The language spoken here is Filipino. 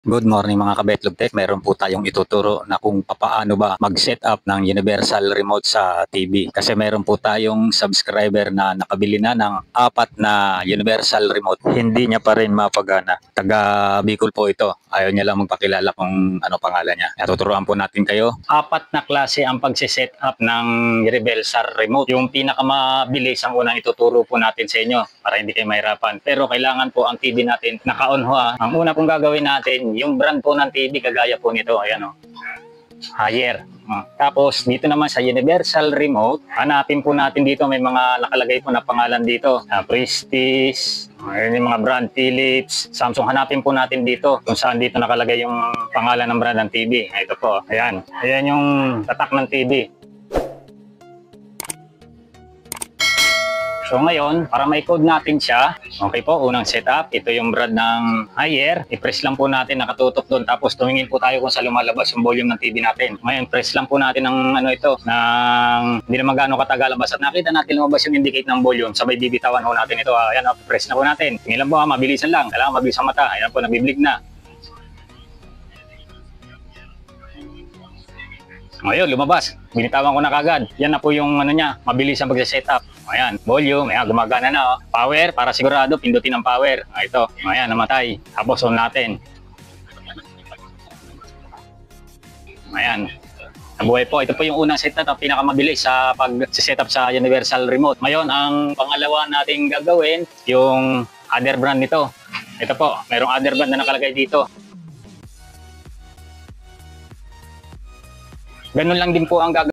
Good morning mga kabetlog tech. Meron po tayong ituturo na kung paano ba mag-set up ng universal remote sa TV. Kasi meron po tayong subscriber na nakabili na ng 4 na universal remote. Hindi niya pa rin mapagana. Taga Bicol po ito. Ayaw niya lang magpakilala kung ano pangalan niya. Tuturuan po natin kayo. 4 na klase ang pag-set up ng universal remote. Yung pinakamabilis ang unang ituturo po natin sa inyo para hindi kayo mahirapan. Pero kailangan po ang TV natin naka-on ho. Ang una pong gagawin natin, yung brand po ng TV kagaya po nito, ayan o, Haier. Tapos dito naman sa universal remote, hanapin po natin dito, may mga nakalagay po na pangalan dito, Prestige, ayun yung mga brand, Philips, Samsung. Hanapin po natin dito kung saan dito nakalagay yung pangalan ng brand ng TV. Ito po, ayan yung tatak ng TV. So ngayon, para may code natin siya, okay po, unang setup, ito yung brand ng Haier. I-press lang po natin, nakatutok doon, tapos tumingin po tayo kung saan lumalabas yung volume ng TV natin. Ngayon, press lang po natin ng hindi naman gaano katagal labas. At nakita natin lumabas yung indicate ng volume, sabay bibitawan po natin ito. Ayan, press na po natin. Tingin lang po, mabilisan lang. Kailangan mabilis ang mata. Ayan po, nabiblig na. Ngayon, lumabas. Binitawan ko na kagad. Yan na po yung niya, mabilis ang pag-setup. Ayan, volume, ayan, gumagana na. Oh. Power, para sigurado, pindutin ang power. Ito, ayan, namatay. Tapos on natin. Ayan, nabuhay po. Ito po yung unang setup, ang pinakamabilis sa pag-setup sa universal remote. Ngayon, ang pangalawa nating gagawin, yung other brand nito. Ito po, mayroong other brand na nakalagay dito. Ganun lang din po ang gagawin.